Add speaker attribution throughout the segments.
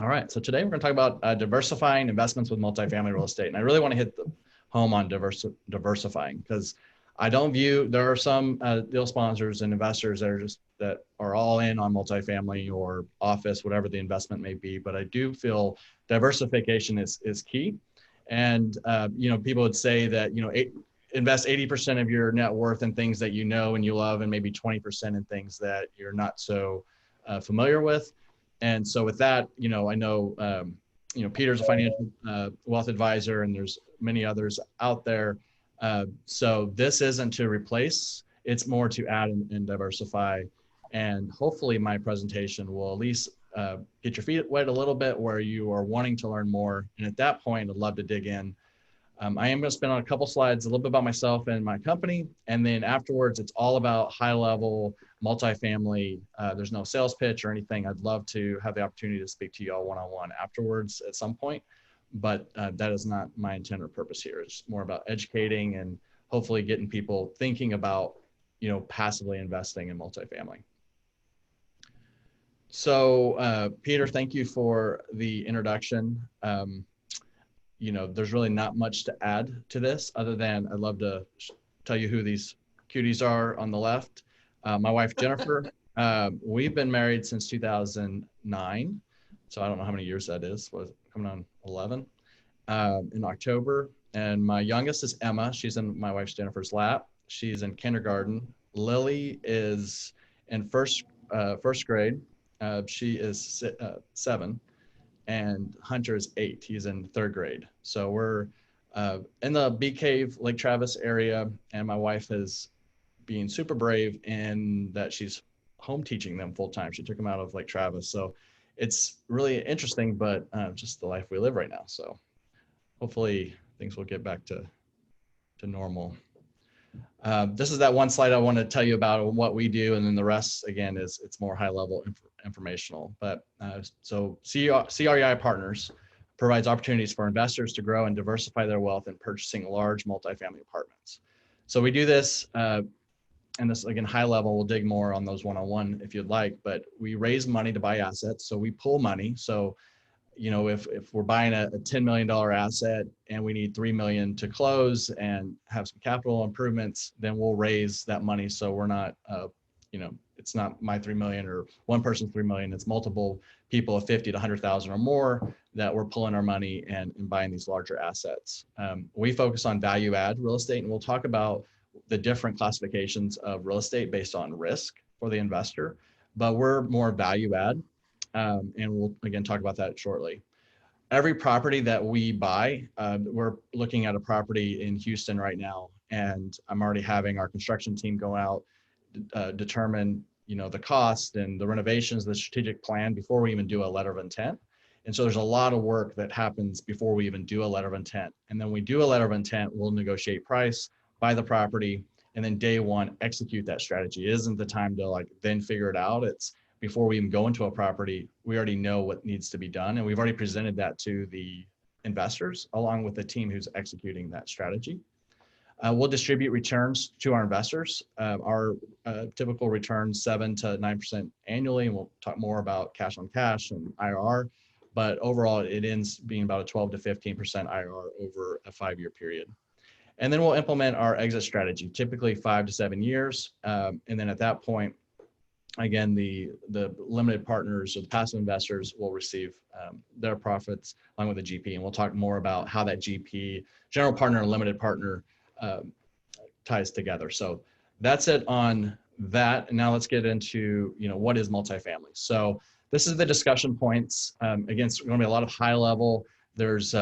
Speaker 1: All right, so today we're going to talk about diversifying investments with multifamily real estate. And I really want to hit the home on diversifying because I don't view, there are some deal sponsors and investors that are all in on multifamily or office, whatever the investment may be. But I do feel diversification is key. And, people would say that, invest 80% of your net worth in things that you know and you love, and maybe 20% in things that you're not so familiar with. And so with that, I know, Peter's a financial wealth advisor, and there's many others out there. So this isn't to replace, it's more to add and diversify. And hopefully my presentation will at least get your feet wet a little bit where you are wanting to learn more. And at that point, I'd love to dig in. I am going to spend on a couple slides, a little bit about myself and my company. And then afterwards, it's all about high level multifamily. There's no sales pitch or anything. I'd love to have the opportunity to speak to you all one-on-one afterwards at some point, but that is not my intent or purpose here. It's more about educating and hopefully getting people thinking about, passively investing in multifamily. So Peter, thank you for the introduction. There's really not much to add to this other than I'd love to tell you who these cuties are on the left. My wife, Jennifer, we've been married since 2009. So I don't know how many years that is. Was coming on 11 in October. And my youngest is Emma. She's in my wife's Jennifer's lap. She's in kindergarten. Lily is in first grade. She is 7. And Hunter is 8. He's in 3rd grade. So we're in the Bee Cave, Lake Travis area, and my wife is being super brave in that she's home teaching them full time. She took them out of Lake Travis. So it's really interesting, but just the life we live right now. So hopefully things will get back to normal. This is that one slide I want to tell you about what we do, and then the rest, again, it's more high level informational. But so CREI Partners provides opportunities for investors to grow and diversify their wealth in purchasing large multifamily apartments. So we do this, and this, again, high level, we'll dig more on those one-on-one if you'd like, but we raise money to buy assets. So we pull money. So if we're buying a $10 million asset and we need 3 million to close and have some capital improvements, then we'll raise that money. So we're not, it's not my 3 million or one person's 3 million. It's multiple people of 50 to 100,000 or more that we're pulling our money and buying these larger assets. We focus on value add real estate, and we'll talk about the different classifications of real estate based on risk for the investor, but we're more value add. And we'll, again, talk about that shortly. Every property that we buy, we're looking at a property in Houston right now, and I'm already having our construction team go out, determine, the cost and the renovations, the strategic plan before we even do a letter of intent. And so there's a lot of work that happens before we even do a letter of intent. And then we do a letter of intent, we'll negotiate price, buy the property, and then day one, execute that strategy. It isn't the time to then figure it out. It's before we even go into a property, we already know what needs to be done. And we've already presented that to the investors along with the team who's executing that strategy. We'll distribute returns to our investors. Our typical return 7 to 9% annually, and we'll talk more about cash on cash and IRR. But overall, it ends being about a 12 to 15% IRR over a 5-year period. And then we'll implement our exit strategy, typically 5 to 7 years. And then at that point, again, the limited partners or the passive investors will receive their profits along with the GP. And we'll talk more about how that GP, general partner and limited partner, ties together. So that's it on that. And now let's get into, what is multifamily? So this is the discussion points. Again, it's going to be a lot of high level. This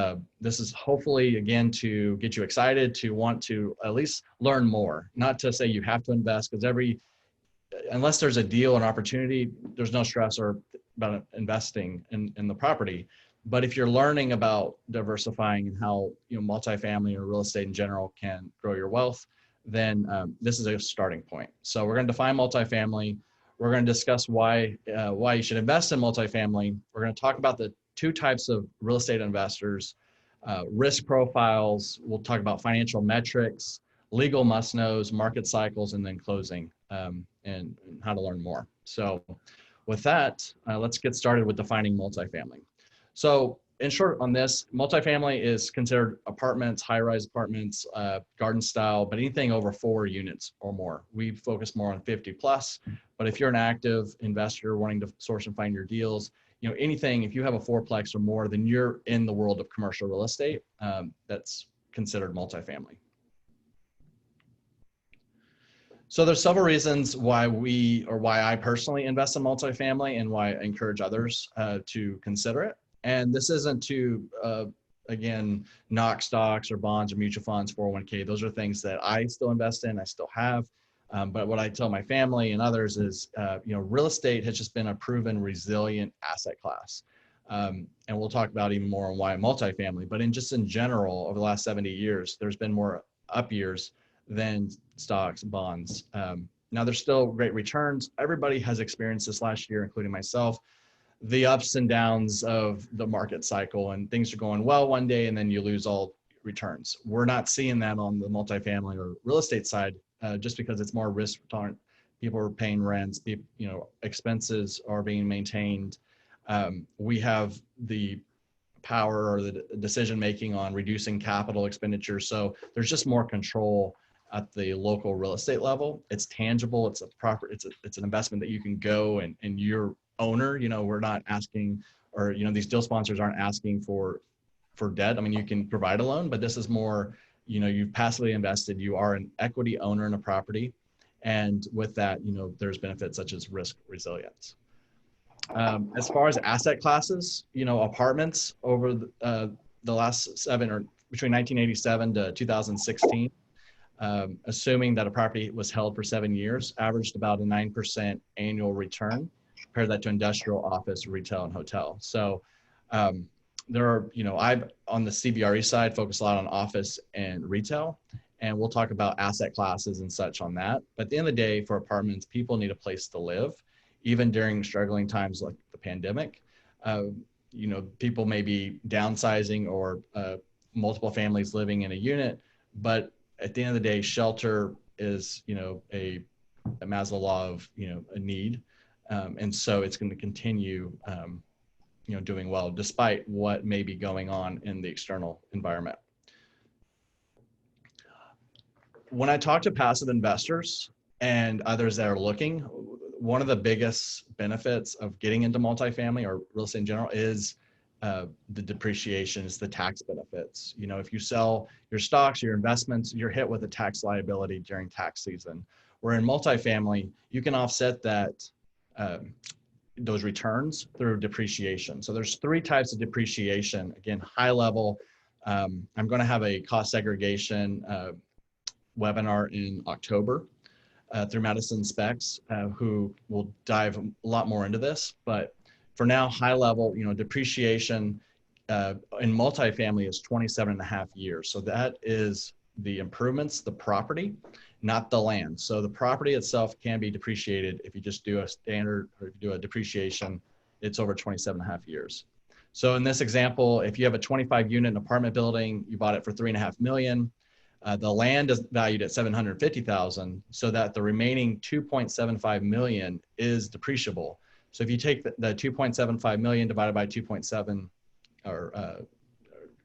Speaker 1: is hopefully, again, to get you excited, to want to at least learn more, not to say you have to invest, because unless there's a deal and opportunity, there's no stress or about investing in the property. But if you're learning about diversifying and how multifamily or real estate in general can grow your wealth, then this is a starting point. So we're going to define multifamily. We're going to discuss why you should invest in multifamily. We're going to talk about the 2 types of real estate investors, risk profiles. We'll talk about financial metrics, legal must-knows, market cycles, and then closing, and how to learn more. So with that, let's get started with defining multifamily. So in short on this, multifamily is considered apartments, high-rise apartments, garden style, but anything over 4 units or more. We focus more on 50 plus, but if you're an active investor wanting to source and find your deals, anything, if you have a fourplex or more, then you're in the world of commercial real estate. That's considered multifamily. So there's several reasons why I personally invest in multifamily and why I encourage others to consider it. And this isn't to, again, knock stocks or bonds or mutual funds, 401k. Those are things that I still invest in, I still have. But what I tell my family and others is, real estate has just been a proven resilient asset class. And we'll talk about even more on why multifamily, but in general, over the last 70 years, there's been more up years than stocks, bonds. Now there's still great returns. Everybody has experienced this last year, including myself, the ups and downs of the market cycle, and things are going well one day and then you lose all returns. We're not seeing that on the multifamily or real estate side, just because it's more risk tolerant. People are paying rents, expenses are being maintained. We have the power or the decision making on reducing capital expenditures. So there's just more control at the local real estate level. It's tangible. It's it's an investment that you can go and you're owner. We're not asking, or these deal sponsors aren't asking for debt. I mean, you can provide a loan, but this is more, you've passively invested. You are an equity owner in a property, and with that, there's benefits such as risk resilience. As far as asset classes, apartments over the last between 1987 to 2016. Assuming that a property was held for 7 years, averaged about a 9% annual return. Compare that to industrial, office, retail, and hotel. So there are, I've on the CBRE side focus a lot on office and retail, and we'll talk about asset classes and such on that. But at the end of the day, for apartments, people need a place to live, even during struggling times like the pandemic. People may be downsizing or multiple families living in a unit, but at the end of the day, shelter is, a Maslow law of, a need. And so it's going to continue, doing well, despite what may be going on in the external environment. When I talk to passive investors and others that are looking, one of the biggest benefits of getting into multifamily or real estate in general is the depreciation, is the tax benefits. If you sell your stocks, your investments, you're hit with a tax liability during tax season. Where in multifamily, you can offset that those returns through depreciation. So there's 3 types of depreciation. Again, high level. I'm going to have a cost segregation webinar in October through Madison Specs, who will dive a lot more into this. But for now, high level, depreciation in multifamily is 27.5 years. So that is the improvements, the property, not the land. So the property itself can be depreciated. If you just do a standard or do a depreciation, it's over 27.5 years. So in this example, if you have a 25 unit apartment building, you bought it for $3.5 million. The land is valued at $750,000, so that the remaining $2.75 million is depreciable. So if you take the 2.75 million divided by 2.7 or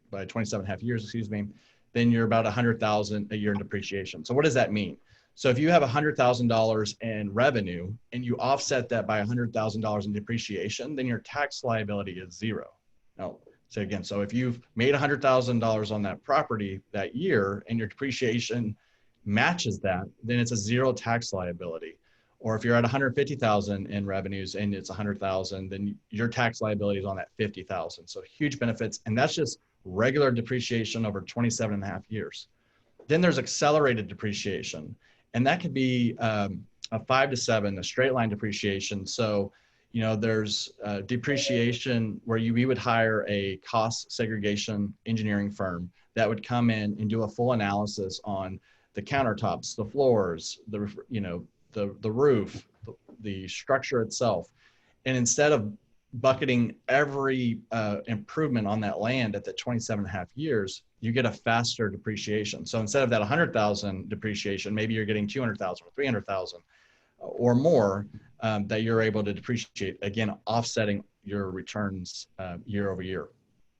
Speaker 1: by 27.5 years, excuse me, then you're about 100,000 a year in depreciation. So what does that mean? So if you have $100,000 in revenue and you offset that by $100,000 in depreciation, then your tax liability is 0. Now, so again, so if you've made $100,000 on that property that year and your depreciation matches that, then it's a 0 tax liability. Or if you're at 150,000 in revenues and it's 100,000, then your tax liability is on that 50,000. So huge benefits. And that's just regular depreciation over 27.5 years. Then there's accelerated depreciation. And that could be a 5 to 7, a straight line depreciation. So, there's depreciation where we would hire a cost segregation engineering firm that would come in and do a full analysis on the countertops, the floors, the roof, the structure itself. And instead of bucketing every improvement on that land at the 27.5 years, you get a faster depreciation. So instead of that 100,000 depreciation, maybe you're getting 200,000 or 300,000 or more that you're able to depreciate, again, offsetting your returns year over year.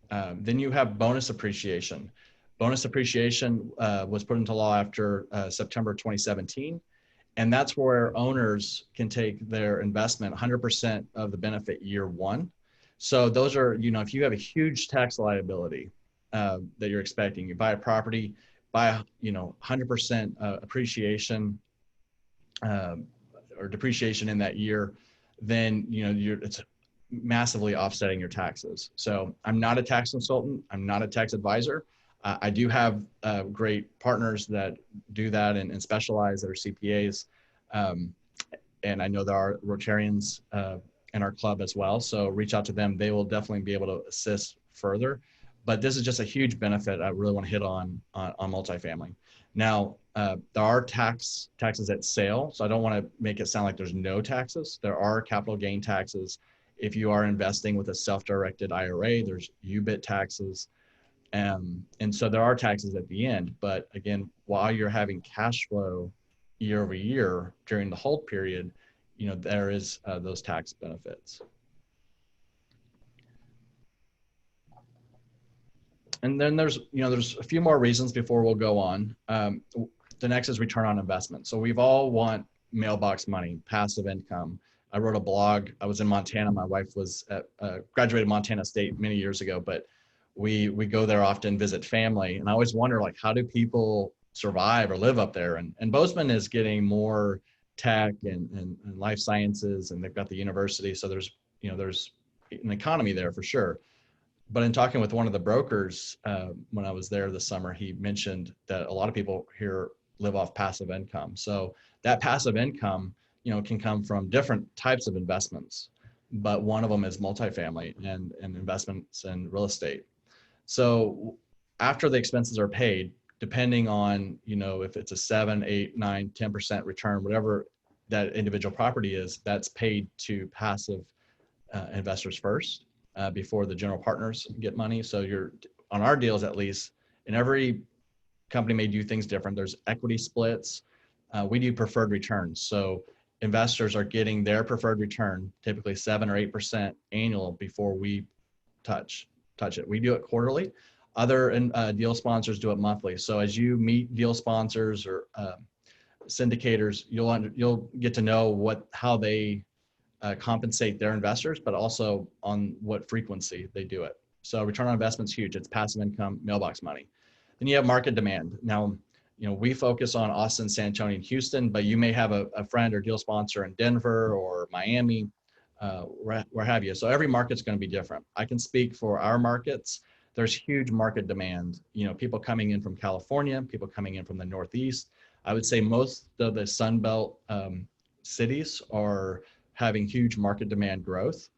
Speaker 1: Then you have bonus appreciation. Bonus appreciation was put into law after September 2017. And that's where owners can take their investment 100% of the benefit year one. So those are, if you have a huge tax liability that you're expecting, you buy a property, buy, 100% appreciation or depreciation in that year, then, it's massively offsetting your taxes. So I'm not a tax consultant. I'm not a tax advisor. I do have great partners that do that and specialize, that are CPAs. And I know there are Rotarians in our club as well. So reach out to them. They will definitely be able to assist further. But this is just a huge benefit I really want to hit on multifamily. Now, there are taxes at sale. So I don't want to make it sound like there's no taxes. There are capital gain taxes. If you are investing with a self-directed IRA, there's UBIT taxes. And so there are taxes at the end. But again, while you're having cash flow year over year during the hold period, there is those tax benefits. And then there's a few more reasons before we'll go on. The next is return on investment. So we've all want mailbox money, passive income. I wrote a blog. I was in Montana. My wife was graduated Montana State many years ago, but we go there often, visit family. And I always wonder, like, how do people survive or live up there? And Bozeman is getting more tech and life sciences, and they've got the university. So there's an economy there for sure. But in talking with one of the brokers when I was there this summer, he mentioned that a lot of people here live off passive income. So that passive income, can come from different types of investments, but one of them is multifamily and investments in real estate. So after the expenses are paid, depending on, if it's a 7, 8, 9, 10% return, whatever that individual property is, that's paid to passive investors first before the general partners get money. So on our deals, at least, and every company may do things different. There's equity splits. We do preferred returns. So investors are getting their preferred return, typically 7 or 8% annual, before we touch it. We do it quarterly. Other deal sponsors do it monthly. So as you meet deal sponsors or syndicators, you'll get to know how they compensate their investors, but also on what frequency they do it. So return on investment is huge. It's passive income, mailbox money. Then you have market demand. Now, we focus on Austin, San Antonio, and Houston, but you may have a friend or deal sponsor in Denver or Miami, where have you. So every market's going to be different. I can speak for our markets. There's huge market demand. People coming in from California, people coming in from the Northeast. I would say most of the Sun Belt cities are having huge market demand growth.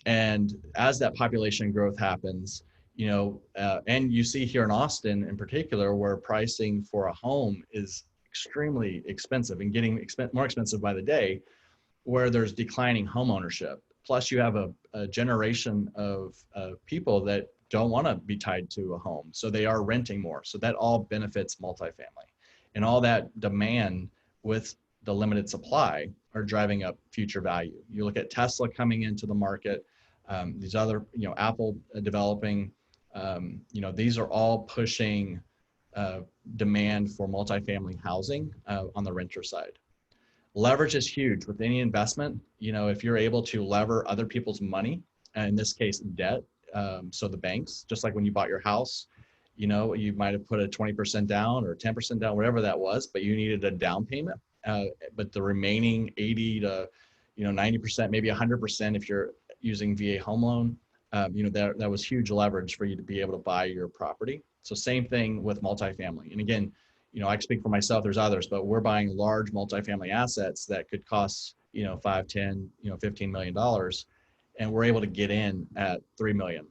Speaker 1: And as that population growth happens, and you see here in Austin in particular, where pricing for a home is extremely expensive and getting more expensive by the day, where there's declining home ownership. Plus you have a generation of people that don't want to be tied to a home. So they are renting more. So that all benefits multifamily. And all that demand with the limited supply are driving up future value. You look at Tesla coming into the market, these other, Apple developing, these are all pushing demand for multifamily housing on the renter side. Leverage is huge with any investment. If you're able to lever other people's money, in this case, debt, so the banks, just like when you bought your house, you might have put a 20% down or 10% down, whatever that was, but you needed a down payment. But the remaining 80 to 90%, maybe 100% if you're using VA home loan, that was huge leverage for you to be able to buy your property. So same thing with multifamily. And again, I speak for myself, there's others, but we're buying large multifamily assets that could cost, 5, 10, $15 million. And we're able to get in at 3 million.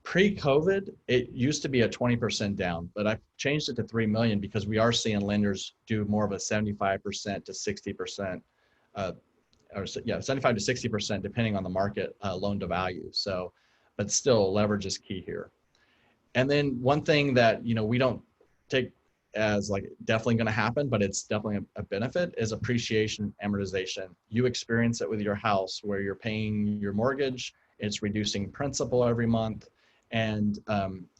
Speaker 1: Pre-COVID, it used to be a 20% down, but I've changed it to 3 million because we are seeing lenders do more of a 75% to 60%, 75 to 60%, depending on the market, loan to value. So, but still leverage is key here. And then one thing that, we don't take as like definitely going to happen, but it's definitely a benefit, is appreciation, amortization. You experience it with your house where you're paying your mortgage it's reducing principal every month. And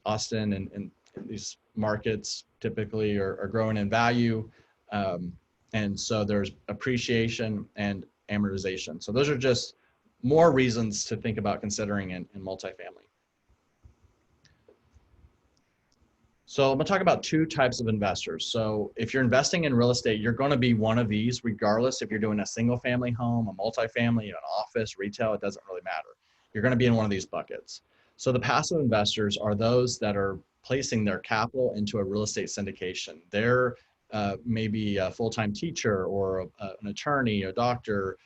Speaker 1: Austin and these markets typically are growing in value. And so there's appreciation and amortization. So those are just more reasons to think about considering in multifamily. So I'm going to talk about two types of investors. So if you're investing in real estate, you're going to be one of these, regardless if you're doing a single family home, a multifamily, an office, retail, it doesn't really matter. You're going to be in one of these buckets. So the passive investors are those that are placing their capital into a real estate syndication. They're maybe a full-time teacher or an attorney, a doctor,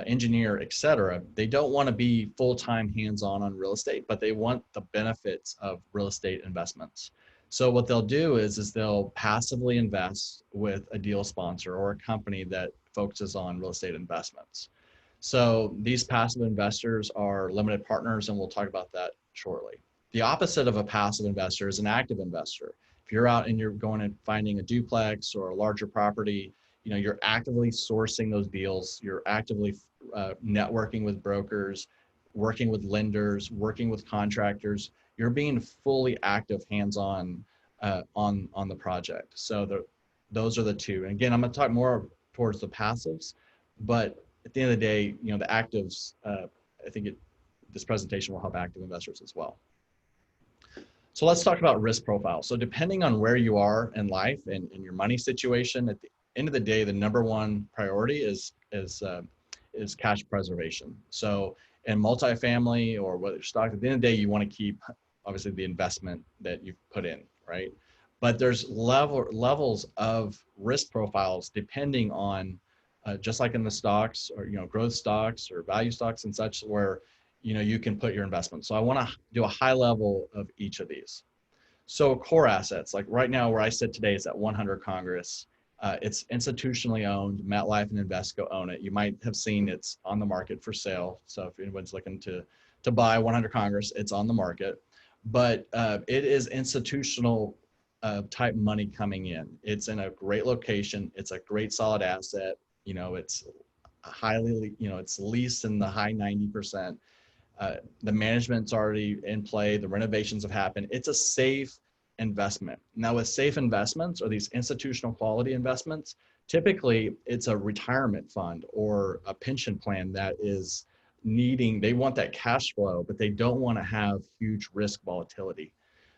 Speaker 1: engineer, etc. They don't want to be full-time hands-on on real estate, but they want the benefits of real estate investments. So what they'll do is they'll passively invest with a deal sponsor or a company that focuses on real estate investments. So these passive investors are limited partners, and we'll talk about that shortly. The opposite of a passive investor is an active investor. If you're out and you're going and finding a duplex or a larger property, you're actively sourcing those deals. You're actively networking with brokers, working with lenders, working with contractors. You're being fully active, hands-on on the project. So those are the two. And again, I'm going to talk more towards the passives, but at the end of the day, the actives, I think this presentation will help active investors as well. So let's talk about risk profile. So depending on where you are in life and your money situation, at the end of the day, the number one priority is cash preservation. So in multifamily or whether stock, at the end of the day, you want to keep obviously the investment that you've put in, right? But there's levels of risk profiles depending on, just like in the stocks or growth stocks or value stocks and such, where you can put your investment. So I want to do a high level of each of these. So core assets, like right now where I sit today is at 100 Congress. It's institutionally owned. MetLife and Invesco own it. You might have seen it's on the market for sale. So if anyone's looking to buy 100 Congress, it's on the market. But it is institutional type money coming in. It's in a great location. It's a great solid asset. It's highly, it's leased in the high 90%. The management's already in play. The renovations have happened. It's a safe investment. Now with safe investments or these institutional quality investments, typically it's a retirement fund or a pension plan that is they want that cash flow, but they don't want to have huge risk volatility.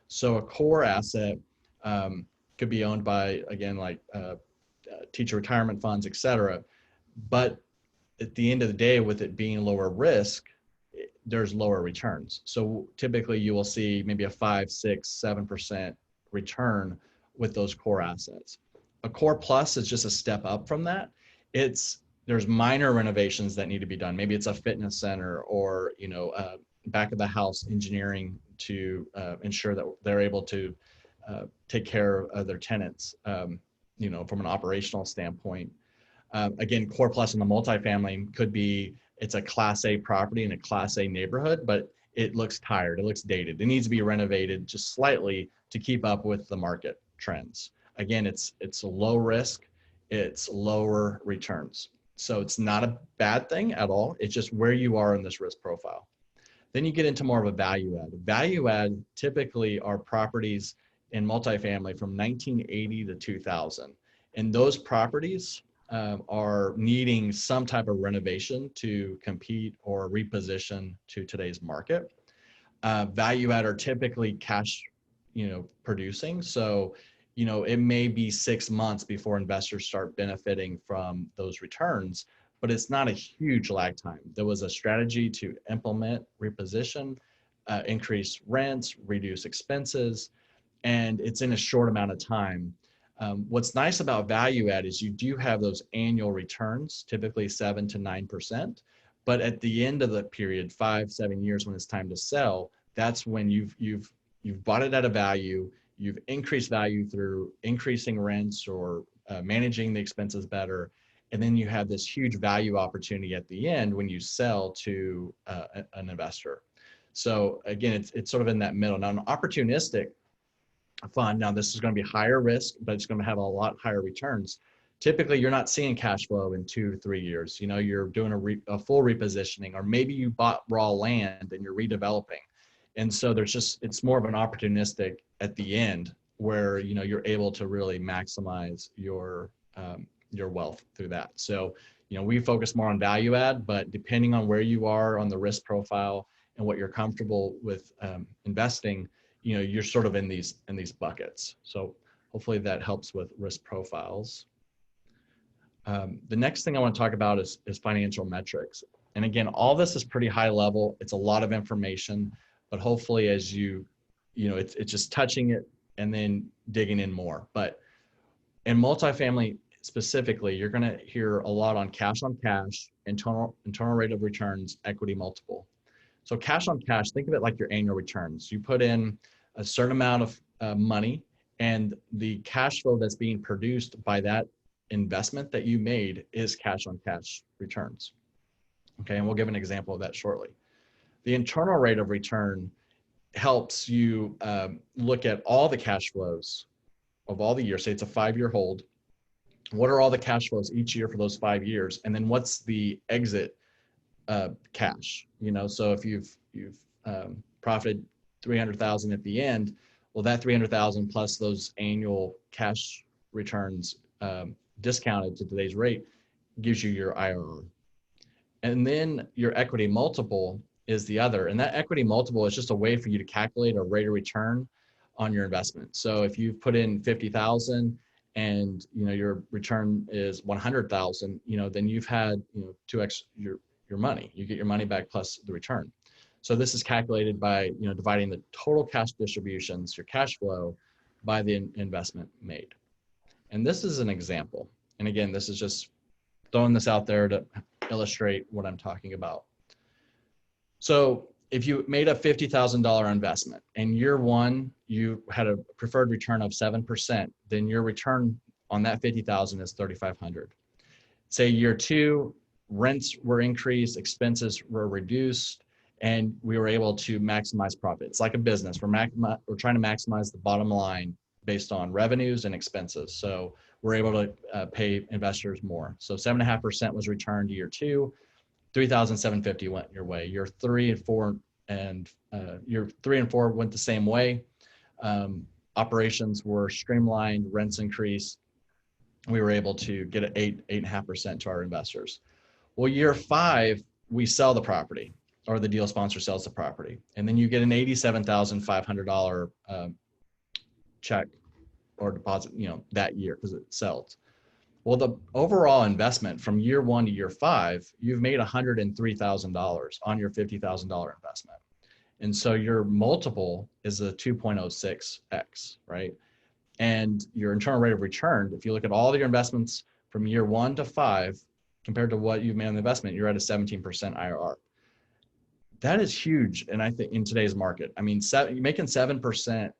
Speaker 1: So a core asset could be owned by, again, like teacher retirement funds, et cetera. But at the end of the day, with it being lower risk, there's lower returns. So typically you will see maybe a 5, 6, 7% return with those core assets. A core plus is just a step up from that. There's minor renovations that need to be done. Maybe it's a fitness center or back of the house engineering to ensure that they're able to take care of their tenants, from an operational standpoint. Again, core plus in the multifamily could be it's a Class A property in a Class A neighborhood, but it looks tired, it looks dated. It needs to be renovated just slightly to keep up with the market trends. Again, it's low risk, it's lower returns. So it's not a bad thing at all. It's just where you are in this risk profile. Then you get into more of a value add. Value add typically are properties in multifamily from 1980 to 2000. And those properties are needing some type of renovation to compete or reposition to today's market. Value add are typically cash, producing. So, it may be 6 months before investors start benefiting from those returns, but it's not a huge lag time. There was a strategy to implement, reposition, increase rents, reduce expenses, and it's in a short amount of time. What's nice about value add is you do have those annual returns, typically 7 to 9%. But at the end of the period, 5, 7 years, when it's time to sell, that's when you've bought it at a value, you've increased value through increasing rents or managing the expenses better, and then you have this huge value opportunity at the end when you sell to an investor. So again, it's sort of in that middle. Now, an opportunistic fund, now this is going to be higher risk, but it's going to have a lot higher returns. typically you're not seeing cash flow in 2 to 3 years. You know, you're doing a full repositioning, or maybe you bought raw land and you're redeveloping. And so there's just, it's more of an opportunistic at the end where, you know, you're able to really maximize your wealth through that. So, you know, we focus more on value add, but depending on where you are on the risk profile and what you're comfortable with investing, you know, you're sort of in these buckets. So hopefully that helps with risk profiles. The next thing I want to talk about is financial metrics. And again, all this is pretty high level. It's a lot of information, but hopefully as you know, it's just touching it and then digging in more. But in multifamily specifically, you're going to hear a lot on cash, internal rate of returns, equity multiple. So cash on cash, think of it like your annual returns. You put in a certain amount of money, and the cash flow that's being produced by that investment that you made is cash on cash returns. Okay, and we'll give an example of that shortly. The internal rate of return helps you look at all the cash flows of all the years. Say it's a 5-year hold. What are all the cash flows each year for those 5 years? And then what's the exit cash? You know, so if you've profited 300,000 at the end, well, that 300,000 plus those annual cash returns discounted to today's rate gives you your IRR. And then your equity multiple is the other. And that equity multiple is just a way for you to calculate a rate of return on your investment. So if you've put in 50,000 and, you know, your return is 100,000, you know, then you've had, you know, 2x your money. You get your money back plus the return. So this is calculated by, you know, dividing the total cash distributions, your cash flow, by the investment made. And this is an example. And again, this is just throwing this out there to illustrate what I'm talking about. So if you made a $50,000 investment and year one, you had a preferred return of 7%, then your return on that 50,000 is 3,500. Say year two, rents were increased, expenses were reduced, and we were able to maximize profit. It's like a business. We're trying to maximize the bottom line based on revenues and expenses. So we're able to pay investors more. So 7.5% was returned year two, 3,750 went your way. Year three and four went the same way. Operations were streamlined, rents increased. We were able to get an 8.5% to our investors. Well, year five, we sell the property, or the deal sponsor sells the property. And then you get an $87,500 check or deposit, you know, that year because it sells. Well, the overall investment from year one to year five, you've made $103,000 on your $50,000 investment. And so your multiple is a 2.06x, right? And your internal rate of return, if you look at all of your investments from year 1 to 5, compared to what you've made on the investment, you're at a 17% IRR. That is huge. And I think in today's market, I mean, making 7%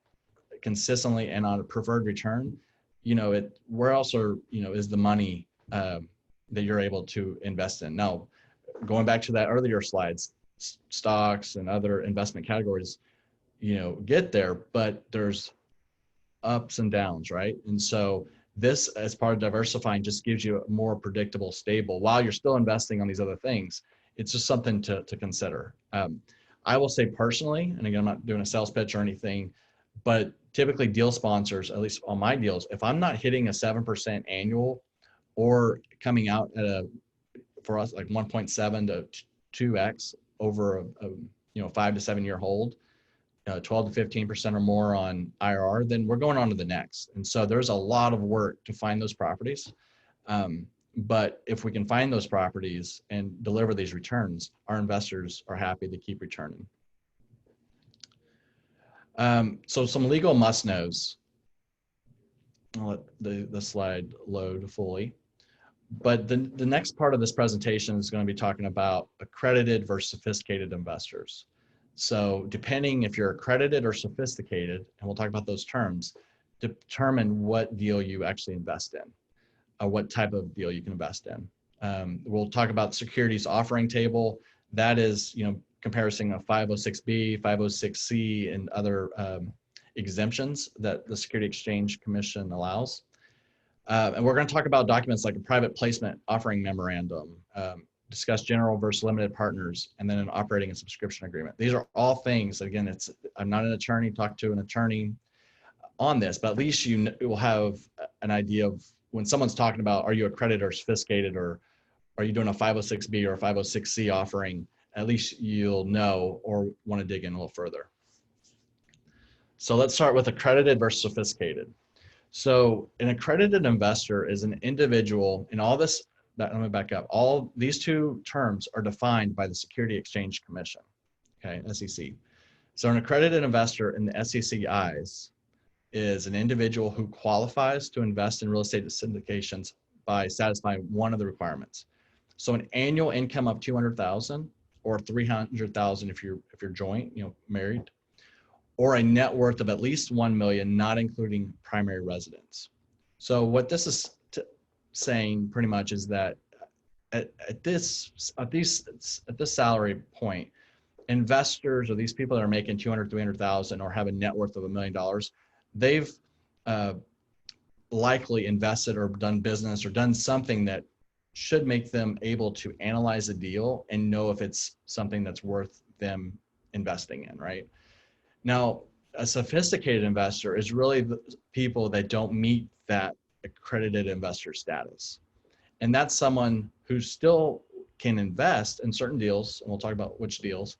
Speaker 1: consistently and on a preferred return, you know, where else is the money that you're able to invest in? Now, going back to that earlier slides, stocks and other investment categories, you know, get there, but there's ups and downs, right? And so this, as part of diversifying, just gives you a more predictable, stable, while you're still investing on these other things. It's just something to consider. I will say personally, and again, I'm not doing a sales pitch or anything, but typically deal sponsors, at least on my deals, if I'm not hitting a 7% annual or coming out at for us, like 1.7 to 2x over a 5 to 7 year hold, 12 to 15% or more on IRR, then we're going on to the next. And so there's a lot of work to find those properties. But if we can find those properties and deliver these returns, our investors are happy to keep returning. So some legal must-knows. I'll let the slide load fully. But the next part of this presentation is going to be talking about accredited versus sophisticated investors. So depending if you're accredited or sophisticated, and we'll talk about those terms, determine what deal you actually invest in, or what type of deal you can invest in. We'll talk about securities offering table. That is, comparison of 506B, 506C, and other exemptions that the Security Exchange Commission allows. And we're going to talk about documents like a private placement offering memorandum, discuss general versus limited partners, and then an operating and subscription agreement. These are all things, again, I'm not an attorney, talk to an attorney on this, but at least you will have an idea of when someone's talking about, are you accredited or sophisticated, or are you doing a 506B or a 506C offering, at least you'll know or want to dig in a little further. So let's start with accredited versus sophisticated. So an accredited investor is an individual, and all this, let me back up. All these two terms are defined by the Security Exchange Commission, okay, SEC. So an accredited investor in the SEC eyes is an individual who qualifies to invest in real estate syndications by satisfying one of the requirements. So an annual income of 200,000 or 300,000 if you're joint, married, or a net worth of at least 1 million, not including primary residence. So what this is saying pretty much is that at this salary point, investors or these people that are making 200, 300,000 or have a net worth of $1 million, they've likely invested or done business or done something that should make them able to analyze a deal and know if it's something that's worth them investing in, right? Now, a sophisticated investor is really the people that don't meet that accredited investor status. And that's someone who still can invest in certain deals, and we'll talk about which deals,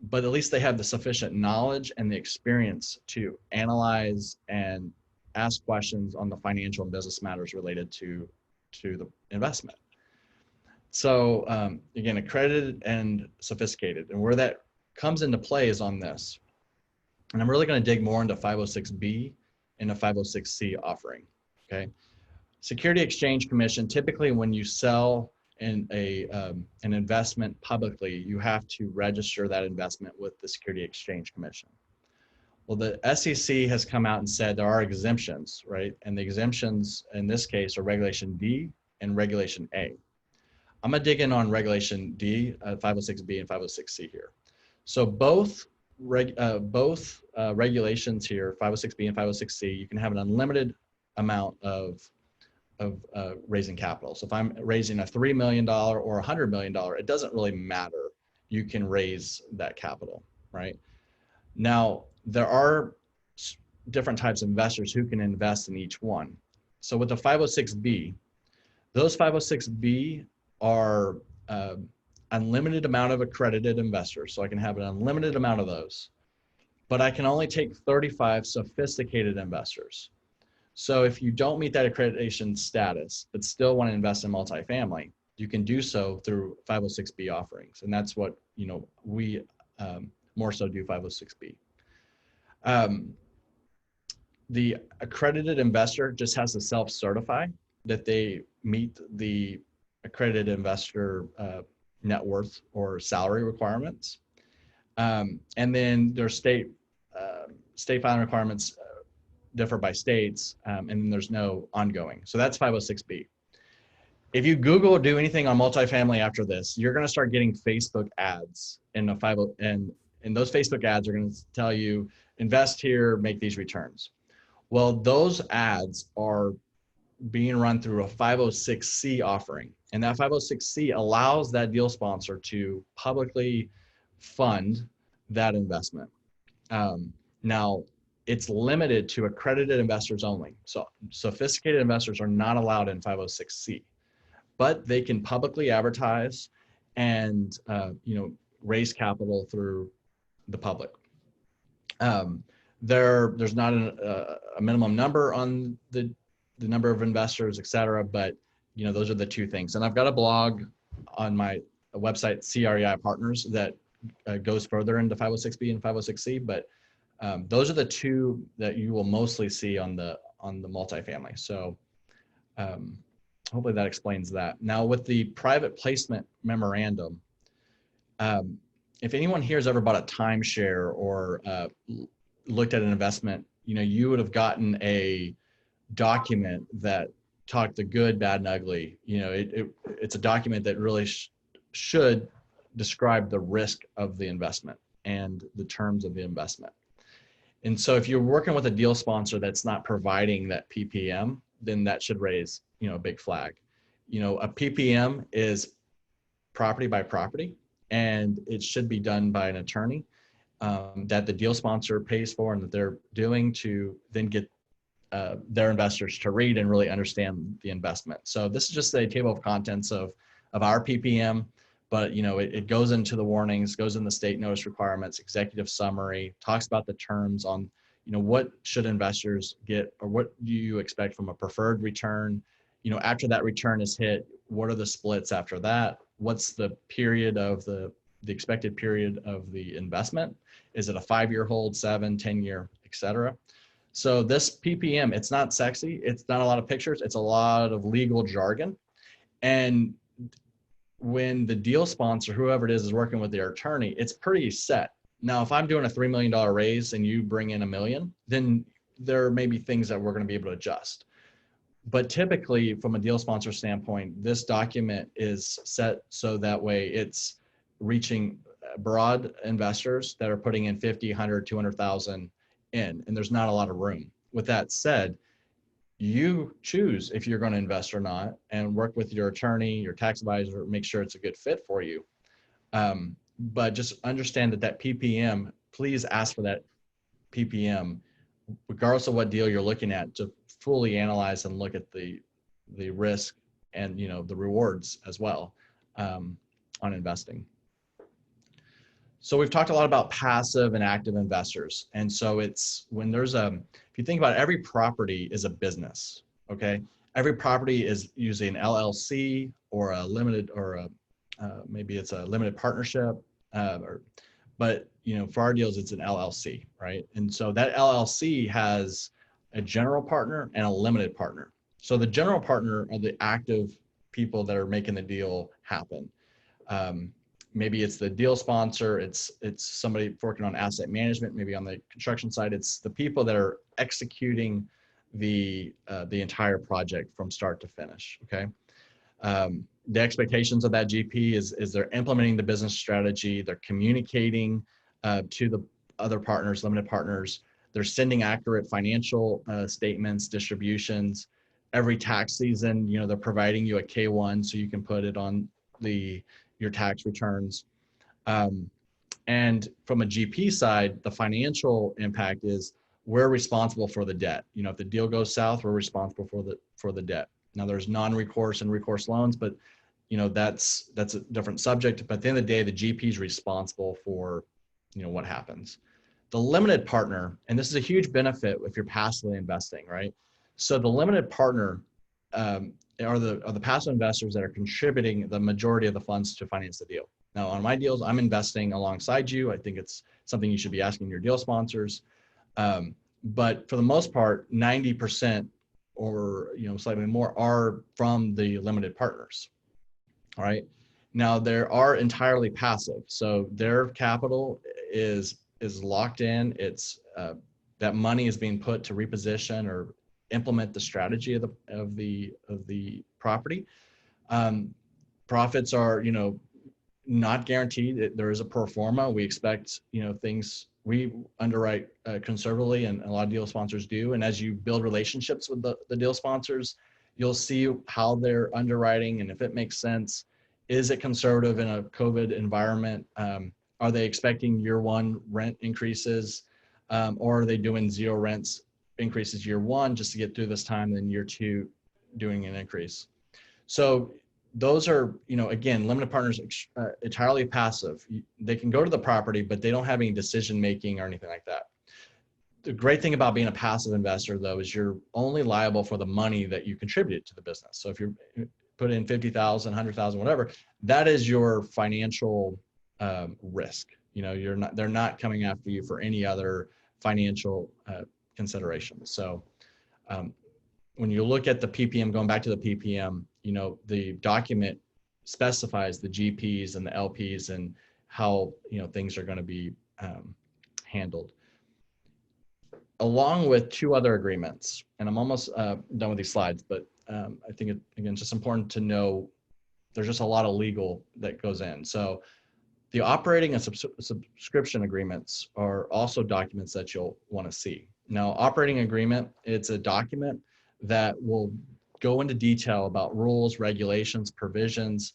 Speaker 1: but at least they have the sufficient knowledge and the experience to analyze and ask questions on the financial and business matters related to the investment. So again, accredited and sophisticated, and where that comes into play is on this. And I'm really going to dig more into 506B and a 506C offering, okay? Security Exchange Commission, typically when you sell an investment publicly, you have to register that investment with the Security Exchange Commission. Well, the SEC has come out and said there are exemptions, right? And the exemptions in this case are Regulation D and Regulation A. I'm going to dig in on Regulation D, 506B and 506C here. So both regulations here, 506B and 506C, you can have an unlimited amount of raising capital. So if I'm raising a $3 million or $100 million, it doesn't really matter. You can raise that capital, right? Now, there are different types of investors who can invest in each one. So with the 506B, those 506B are unlimited amount of accredited investors. So I can have an unlimited amount of those, but I can only take 35 sophisticated investors. So if you don't meet that accreditation status, but still want to invest in multifamily, you can do so through 506B offerings. And that's what, we more so do 506B. The accredited investor just has to self-certify that they meet the accredited investor net worth or salary requirements. And then their state filing requirements differ by states, and then there's no ongoing. So that's 506B. If you Google or do anything on multifamily after this, you're going to start getting Facebook ads and those Facebook ads are going to tell you, invest here, make these returns. Well, those ads are being run through a 506C offering. And that 506C allows that deal sponsor to publicly fund that investment. Now, it's limited to accredited investors only. So sophisticated investors are not allowed in 506C, but they can publicly advertise and raise capital through the public. There's not a minimum number on the number of investors, et cetera, but those are the two things. And I've got a blog on my website, CREI Partners, that goes further into 506B and 506C, but those are the two that you will mostly see on the multifamily. So hopefully that explains that. Now with the private placement memorandum, if anyone here has ever bought a timeshare or looked at an investment, you would have gotten a document that talked the good, bad, and ugly. It's a document that really should describe the risk of the investment and the terms of the investment. And so if you're working with a deal sponsor that's not providing that PPM, then that should raise, a big flag. A PPM is property by property, and it should be done by an attorney that the deal sponsor pays for and that they're doing to then get their investors to read and really understand the investment. So this is just a table of contents of our PPM, but it goes into the warnings, goes in the state notice requirements, executive summary, talks about the terms on, what should investors get, or what do you expect from a preferred return? After that return is hit, what are the splits after that? What's the period of the expected period of the investment? Is it a 5-year hold, 7, 10-year, et cetera? So this PPM, it's not sexy. It's not a lot of pictures. It's a lot of legal jargon. And when the deal sponsor, whoever it is working with their attorney, it's pretty set. Now, if I'm doing a $3 million raise and you bring in $1 million, then there may be things that we're going to be able to adjust. But typically, from a deal sponsor standpoint, this document is set so that way it's reaching broad investors that are putting in 50, 100, 200,000 in, and there's not a lot of room. With that said, you choose if you're going to invest or not, and work with your attorney, your tax advisor, make sure it's a good fit for you. But just understand that PPM, please ask for that PPM, regardless of what deal you're looking at, to fully analyze and look at the risk and the rewards as well on investing. So we've talked a lot about passive and active investors. And so it's when there's if you think about it, every property is a business, okay? Every property is usually an LLC or a limited, or maybe it's a limited partnership, but for our deals, it's an LLC, right? And so that LLC has a general partner and a limited partner. So the general partner are the active people that are making the deal happen. Maybe it's the deal sponsor, it's somebody working on asset management, maybe on the construction side, it's the people that are executing the entire project from start to finish, okay? The expectations of that GP is they're implementing the business strategy, they're communicating to the other partners, limited partners, they're sending accurate financial statements, distributions. Every tax season, they're providing you a K-1 so you can put it on your tax returns. And from a GP side, the financial impact is we're responsible for the debt. If the deal goes south, we're responsible for the debt. Now there's non-recourse and recourse loans, but that's a different subject. But at the end of the day, the GP is responsible for what happens. The limited partner, and this is a huge benefit if you're passively investing, right? So the limited partner are the passive investors that are contributing the majority of the funds to finance the deal. Now, on my deals, I'm investing alongside you. I think it's something you should be asking your deal sponsors. But for the most part, 90% or slightly more are from the limited partners. All right. Now, there are entirely passive, so their capital is locked in. It's that money is being put to reposition or implement the strategy of the property. Profits are not guaranteed. There is a pro forma. We expect things. We underwrite conservatively, and a lot of deal sponsors do. And as you build relationships with the deal sponsors, you'll see how they're underwriting and if it makes sense. Is it conservative in a COVID environment? Are they expecting year one rent increases, or are they doing zero rents increases year one just to get through this time, then year two doing an increase? So those are, again, limited partners, entirely passive. They can go to the property, but they don't have any decision making or anything like that. The great thing about being a passive investor, though, is you're only liable for the money that you contributed to the business. So if you put in 50,000, 100,000, whatever, that is your financial risk. They're not coming after you for any other financial considerations. So when you look at the PPM, going back to the PPM, the document specifies the GPs and the LPs and how things are going to be handled, along with two other agreements. And I'm almost done with these slides, but I think again, it's just important to know there's just a lot of legal that goes in. So the operating and subscription agreements are also documents that you'll want to see. Now, operating agreement, it's a document that will go into detail about rules, regulations, provisions,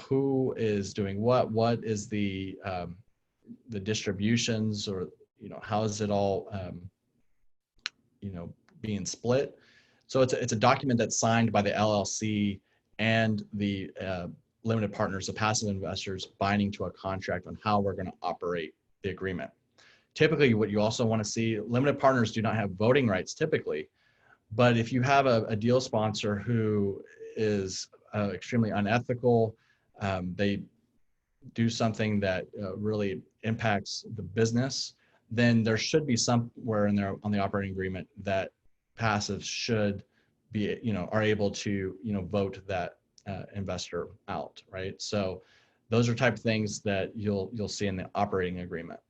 Speaker 1: who is doing what is the distributions, or, how is it all, being split. So it's a document that's signed by the LLC and the limited partners, the passive investors, binding to a contract on how we're going to operate the agreement. Typically, what you also want to see, limited partners do not have voting rights typically, but if you have a deal sponsor who is extremely unethical, they do something that really impacts the business, then there should be somewhere in there on the operating agreement that passives should be, are able to, vote that investor out, right? So those are type of things that you'll see in the operating agreement.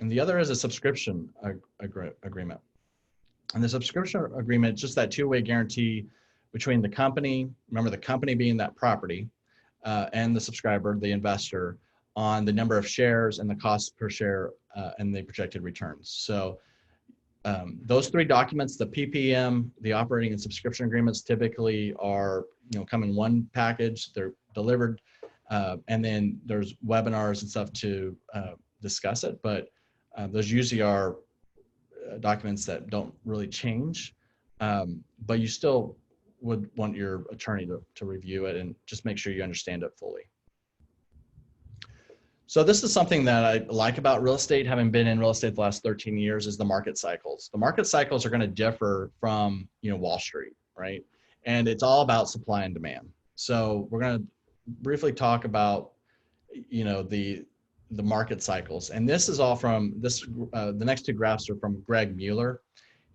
Speaker 1: And the other is a subscription agreement. And the subscription agreement, just that two-way guarantee between the company, remember the company being that property, and the subscriber, the investor, on the number of shares and the cost per share and the projected returns. So those three documents, the PPM, the operating and subscription agreements, typically are, come in one package. They're delivered, and then there's webinars and stuff to discuss it. But those usually are documents that don't really change, but you still would want your attorney to review it and just make sure you understand it fully. So this is something that I like about real estate, having been in real estate the last 13 years, is the market cycles. The market cycles are going to differ from, Wall Street, right? And it's all about supply and demand. So we're going to briefly talk about, the market cycles. And this is all from this, the next two graphs are from Greg Mueller.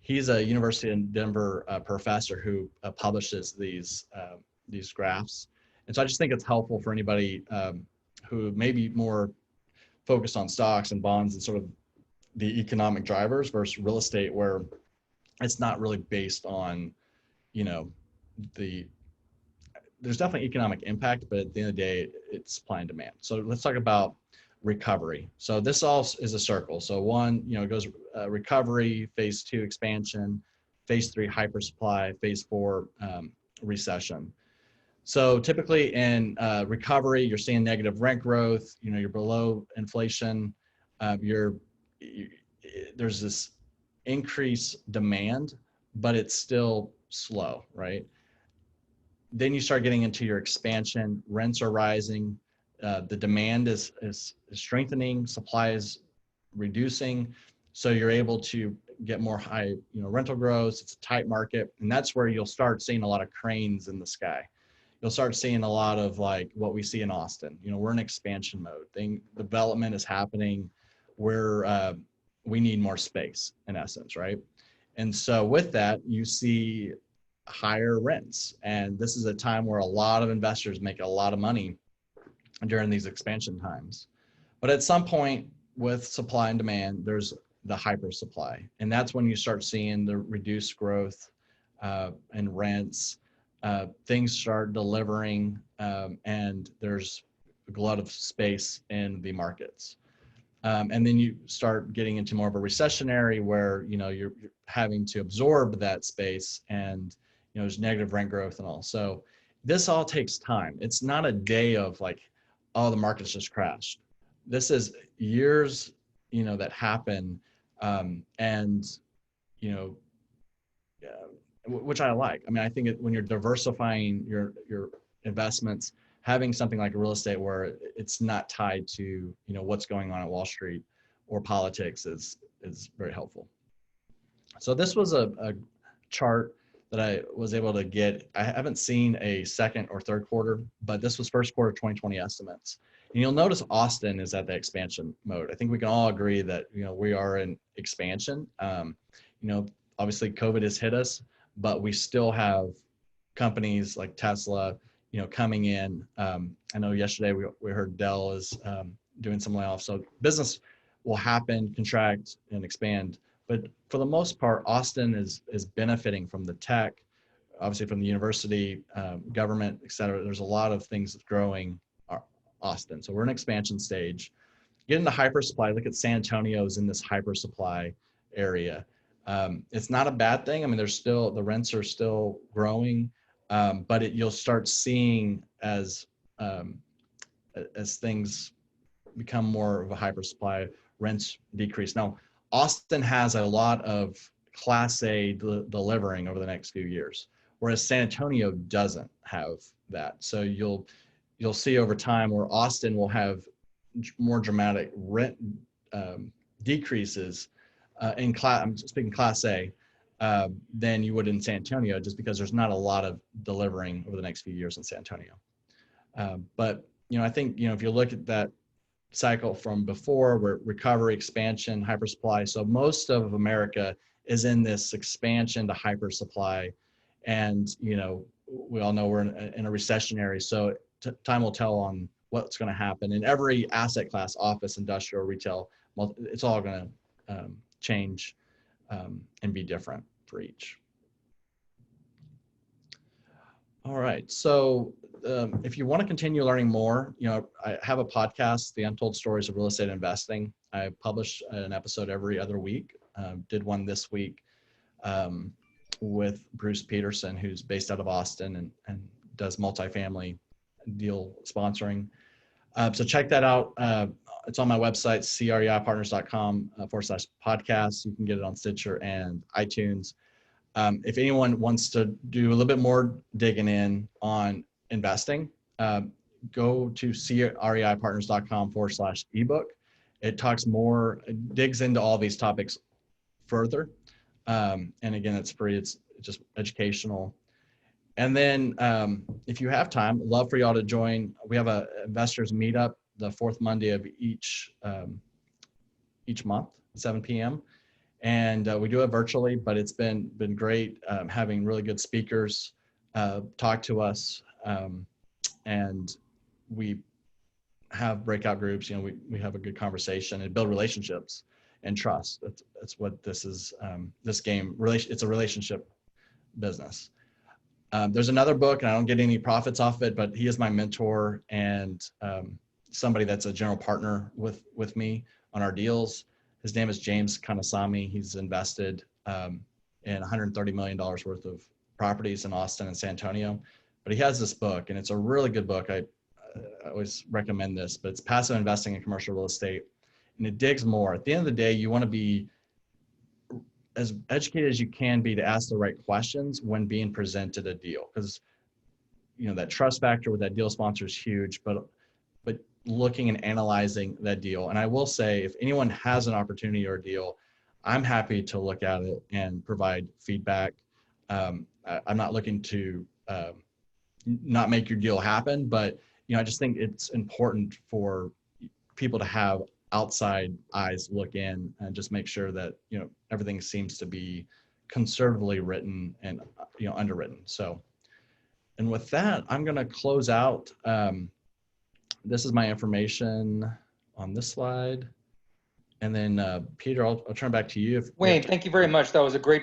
Speaker 1: He's a University of Denver professor who publishes these graphs. And so I just think it's helpful for anybody who may be more focused on stocks and bonds and sort of the economic drivers versus real estate, where it's not really based on, there's definitely economic impact, but at the end of the day, it's supply and demand. So let's talk about recovery. So this all is a circle. So one, it goes recovery, phase 2 expansion, phase 3 hypersupply, phase 4 recession. So typically in recovery, you're seeing negative rent growth. You're below inflation. There's this increased demand, but it's still slow, right? Then you start getting into your expansion. Rents are rising. The demand is strengthening. Supply is reducing. So you're able to get more high, rental growth. It's a tight market, and that's where you'll start seeing a lot of cranes in the sky. You'll start seeing a lot of like what we see in Austin. We're in expansion mode. Development is happening where we need more space, in essence, right? And so with that, you see higher rents. And this is a time where a lot of investors make a lot of money during these expansion times. But at some point with supply and demand, there's the hyper supply. And that's when you start seeing the reduced growth and rents. Things start delivering, and there's a glut of space in the markets. And then you start getting into more of a recessionary where, you're having to absorb that space, and, there's negative rent growth and all. So this all takes time. It's not a day of like, oh, the market's just crashed. This is years, that happen, and, which I like. I mean, I think when you're diversifying your investments, having something like real estate where it's not tied to, what's going on at Wall Street or politics is very helpful. So this was a chart that I was able to get. I haven't seen a second or third quarter, but this was first quarter 2020 estimates. And you'll notice Austin is at the expansion mode. I think we can all agree that, we are in expansion. Obviously COVID has hit us, but we still have companies like Tesla, coming in. I know yesterday we heard Dell is doing some layoffs. So business will happen, contract, and expand. But for the most part, Austin is benefiting from the tech, obviously from the university, government, et cetera. There's a lot of things growing Austin. So we're in expansion stage. Get into hyper supply. Look at San Antonio's in this hyper supply area. It's not a bad thing. I mean, the rents are still growing, but you'll start seeing um, as things become more of a hyper supply, rents decrease. Now, Austin has a lot of Class A delivering over the next few years, whereas San Antonio doesn't have that. So you'll see over time where Austin will have more dramatic rent decreases in class. I'm speaking Class A. Than you would in San Antonio, just because there's not a lot of delivering over the next few years in San Antonio. But I think if you look at that cycle from before, where recovery, expansion, hyper supply. So most of America is in this expansion to hyper supply, and we all know we're in a recessionary. So time will tell on what's going to happen in every asset class: office, industrial, retail. It's all going to change and be different for each. All right. So if you want to continue learning more, I have a podcast, The Untold Stories of Real Estate Investing. I publish an episode every other week. Did one this week with Bruce Peterson, who's based out of Austin and does multifamily deal sponsoring. So check that out. It's on my website, CREIPartners.com/podcast. You can get it on Stitcher and iTunes. If anyone wants to do a little bit more digging in on investing, go to CREIPartners.com/ebook. It talks more, it digs into all these topics further. And again, it's free. It's just educational. And then if you have time, love for y'all to join. We have a investors meetup the fourth Monday of each month, 7 p.m. And we do it virtually, but it's been great having really good speakers talk to us. And we have breakout groups. We have a good conversation and build relationships and trust. That's what this is. This game, it's a relationship business. There's another book, and I don't get any profits off it, but he is my mentor and somebody that's a general partner with me on our deals. His name is James Kanasami. He's invested in $130 million worth of properties in Austin and San Antonio. But he has this book, and it's a really good book. I always recommend this, but it's Passive Investing in Commercial Real Estate. And it digs more. At the end of the day, you want to be as educated as you can be to ask the right questions when being presented a deal. Because that trust factor with that deal sponsor is huge, but looking and analyzing that deal. And I will say, if anyone has an opportunity or a deal, I'm happy to look at it and provide feedback. I'm not looking to not make your deal happen, but I just think it's important for people to have outside eyes look in and just make sure that everything seems to be conservatively written and underwritten. So, and with that, I'm going to close out. This is my information on this slide. And then Peter, I'll turn back to you.
Speaker 2: Wayne, thank you very much. That was a great